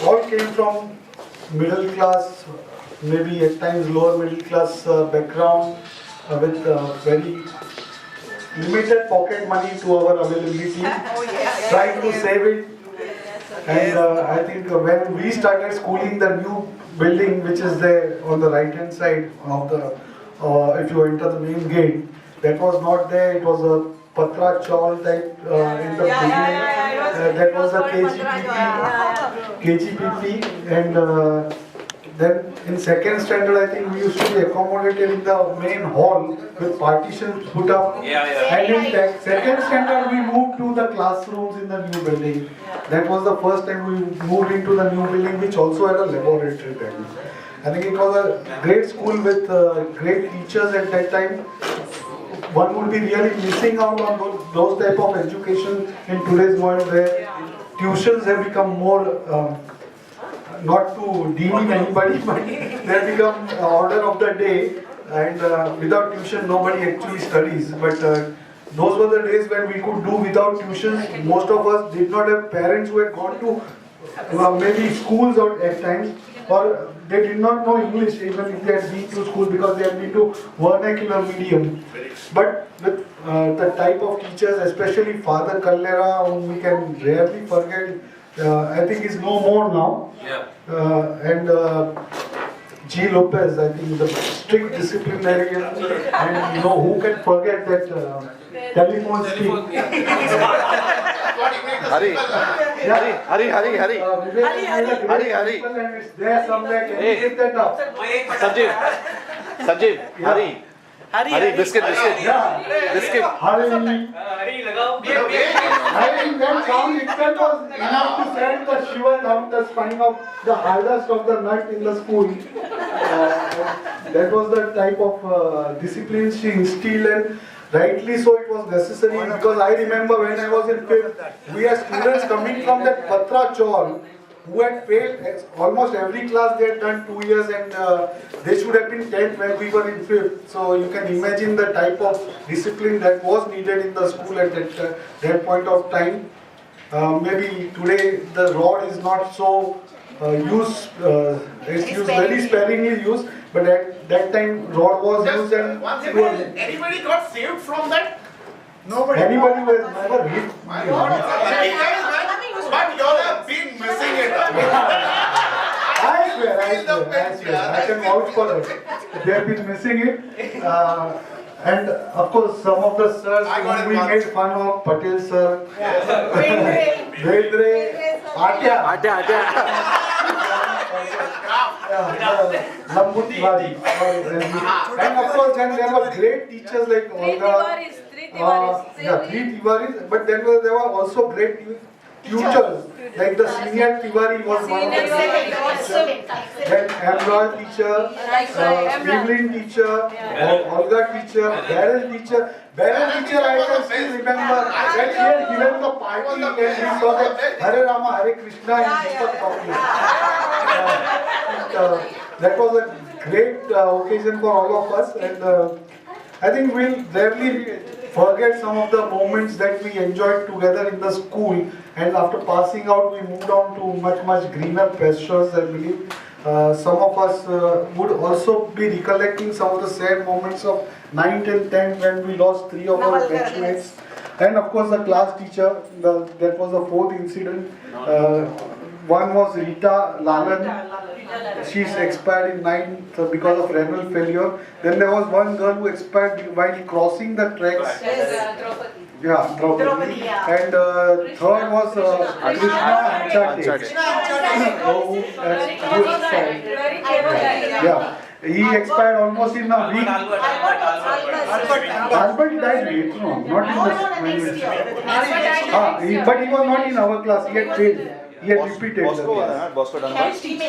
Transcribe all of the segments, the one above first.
all came from middle class, maybe at times lower middle class background with very limited pocket money to our availability, trying to save it. And I think when we started schooling, the new building which is there on the right hand side of the, if you enter the main gate, that was not there. It was a patra chawl type in the beginning. That was a KGPP, and then in second standard, I think we used to be accommodated in the main hall with partitions put up. And in second standard, we moved to the classrooms in the new building. That was the first time we moved into the new building, which also had a laboratory then. I think it was a great school with great teachers at that time. One would be really missing out on those type of education in today's world where tuitions have become more, not to demean anybody, but they have become order of the day, and without tuition nobody actually studies. But those were the days when we could do without tuitions. Most of us did not have parents who had gone to maybe schools at times, or they did not know English even if they had been to school because they had been to vernacular medium. But with the type of teachers, especially Father Kallera, whom we can rarely forget, I think is no more now. And G. Lopez, I think the strict disciplinarian, and who can forget that telephone stick. Hari. And it's there somewhere. Can you pick that up? Sanjeev, Hari, biscuit. Yeah. Biscuit. Hari, that sound itself was enough to send the shiver down the spine of the hardest of the nut in the school. That was the type of discipline she instilled, and rightly so it was necessary, because I remember when I was in 5th, we had students coming from that Patra Chawl who had failed almost every class. They had done 2 years, and they should have been 10th when we were in 5th. So you can imagine the type of discipline that was needed in the school at that point of time. Maybe today the rod is not so used, it's used very sparingly used, but at that time rod was used. And anybody got saved from that? nobody. Anybody was never hit. But you all have been missing it. I swear, I can vouch for that. They have been missing it. And of course, some of the sirs whom we made fun of, Patel sir, Vedre, Atya, Lambu Tiwari. And of course, then there were great teachers like Olga. Three Tiwaris, but there were also great tutors, like the senior Tiwari was one of the teachers. Then Amrol teacher, Evelyn teacher, Olga teacher, Beryl teacher. Beryl teacher, I can still remember when he had given the party and we saw that Hare Rama, Hare Krishna in Deepak Talkie. That was a great occasion for all of us, and I think we'll rarely forget some of the moments that we enjoyed together in the school, and after passing out we moved on to much greener pastures, I believe. Some of us would also be recollecting some of the sad moments of 9th and 10th when we lost 3 of our batchmates. And of course the class teacher, that was the 4th incident. One was Rita Lalan. She's expired in 9th because of renal failure. Then there was one girl who expired while crossing the tracks. Yeah, Draupadi. And third was Krishna Anchate. Yeah, he expired almost in a week. Albert died late, no, not in the. But he was not in our class. He had failed. He had repeated. Bosco Dunbar. He was in the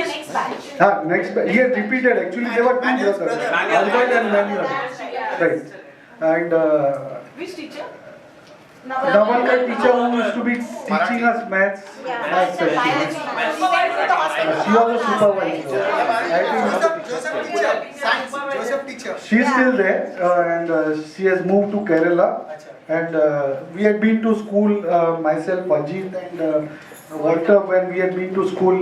next batch. Next batch. He had repeated. Actually, there were 2 brothers, Albert and Manuel. Right. And Which teacher? Navalkar teacher who used to be teaching us maths. She was a supervisor. Joseph teacher. She's still there, and she has moved to Kerala. And we had been to school, myself, Ajit, and Walter, when we had been to school,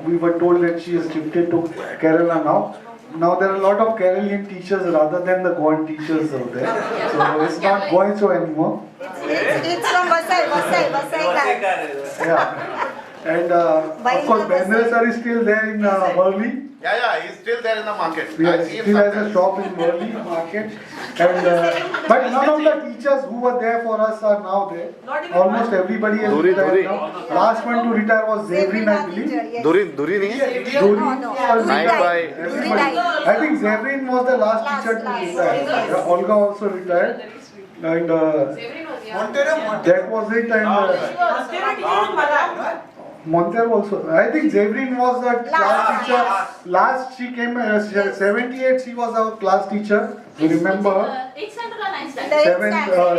we were told that she is shifted to Kerala now. Now there are a lot of Keralian teachers rather than the Goan teachers out there. So it's not going so anymore. It's from Vasai guy. Yeah. And of course, Bendra sir is still there in Worli. Yeah, he's still there in the market. We I see him still has a sometimes. shop in Worli market. And but none of the teachers who were there for us are now there. Almost everybody has Duri, retired Duri. now. Last one to retire was Zevrin, I believe. Duri नहीं है? Duri, No. Night by. everybody. I think Zevrin was the last teacher to retire. Yeah, Olga also retired. And that was it. And Monter also. I think Zevrin was the class teacher. Last she came, 78, she was our class teacher. You remember? 8th standard or 9th standard?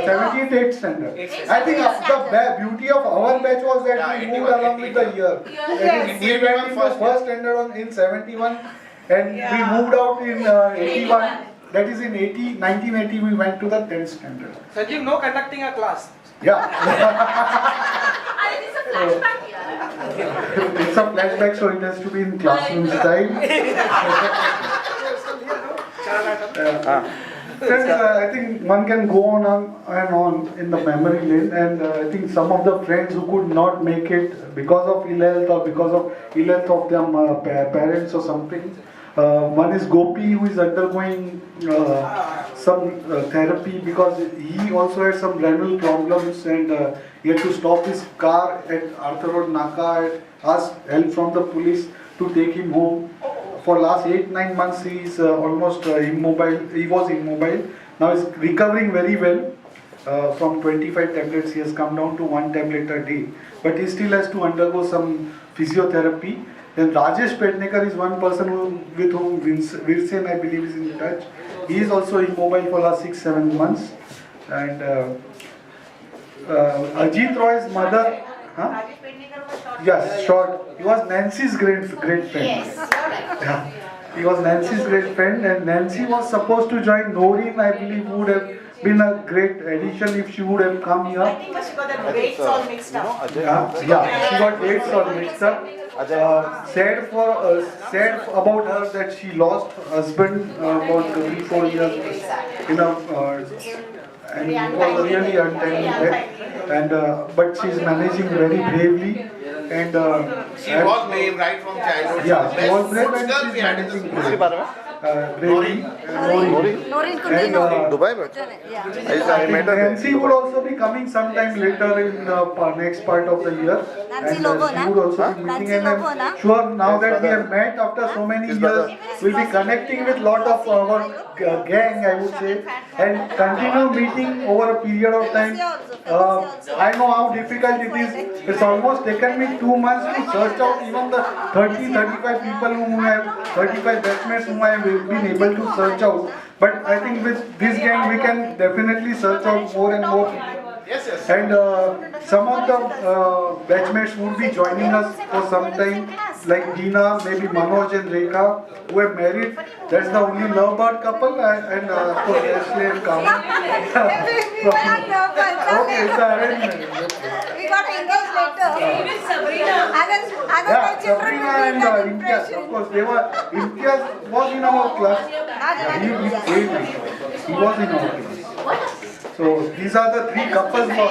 78, 8th standard. I think the beauty of our batch was that we moved along with the year. Yes. We went into first standard in 71 and we moved out in 81. That is in 1980 we went to the 10th standard. Sanjeev, no conducting a class. Yeah. It's a flashback here. It's a flashback, so it has to be in classroom style. Friends, I think one can go on and on in the memory lane, and I think some of the friends who could not make it because of ill health or because of ill health of their parents or something. One is Gopi, who is undergoing some therapy because he also had some renal problems and he had to stop his car at Arthur Road Naka and ask help from the police to take him home. For last 8-9 months he is almost immobile. He was immobile. Now he's recovering very well. From 25 tablets he has come down to 1 tablet a day. But he still has to undergo some physiotherapy. Then Rajesh Pednekar is one person with whom Virsen, I believe, is in touch. He is also immobile for last 6-7 months. And Ajit Roy's mother, yes, short. He was Nancy's great friend. Yes, you're right. Yeah. He was Nancy's great friend, and Nancy was supposed to join Noreen, I believe, would have been a great addition if she would have come here. I think she got the weights all mixed up. Yeah, she got dates all mixed up. Said about her that she lost her husband about 3-4 years in a and it was really untimely death. And but she's managing very bravely and She was made right from childhood. yeah, she was brave and Girl she's we had in the managing school. bravely. Bravely. Noreen could And, Dubai में? Yeah. I met her there. Nancy would also be coming sometime later in the next part of the year. Nancy And Lobo, she na? would also be Nancy meeting and Lobo, I'm na? sure now that we have met after so many His years, brother. we'll be connecting with lot of our gang, I would say, and continue meeting over a period of time. I know how difficult it is. It's almost taken me 2 months to search out even the 30-35 people whom I have, 35 batchmates whom I have been able to search out. But I think with this gang we can definitely search out more and more people. Yes. And some of the batchmates would be joining us for some time, like Dina, maybe Manoj and Rekha, who are married. That's the only lovebird couple, and of course Ashley and Kamal. Okay, it's an arrangement. We got engaged later. Even Sabrina. Yeah, Sabrina and Imtiaz, of course, Imtiaz was in our class. He was in our class. So these are the 3 couples for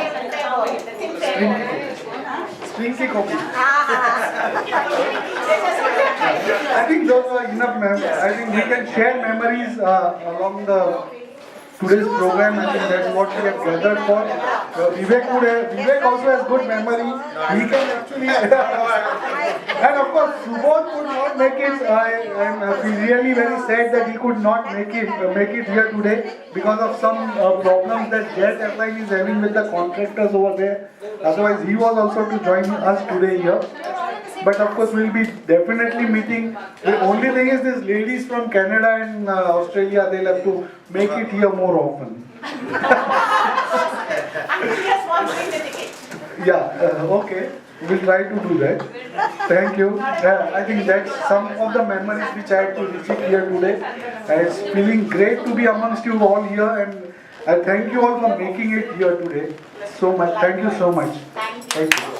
Sprinky Copy. I think those are enough memories. I think we can share memories along today's program. I think that's what we have gathered for. Vivek also has good memory. He can actually. And of course, Subodh could not make it. I feel really very sad that he could not make it here today because of some problems that Jet Airline is having with the contractors over there. Otherwise, he was also to join us today here. But of course, we'll be definitely meeting. The only thing is, these ladies from Canada and Australia, they'll have to make it here more often. Yeah, okay. We'll try to do that. Thank you. I think that's some of the memories which I had to receive here today. It's feeling great to be amongst you all here, and I thank you all for making it here today. So much. Thank you so much. Thank you.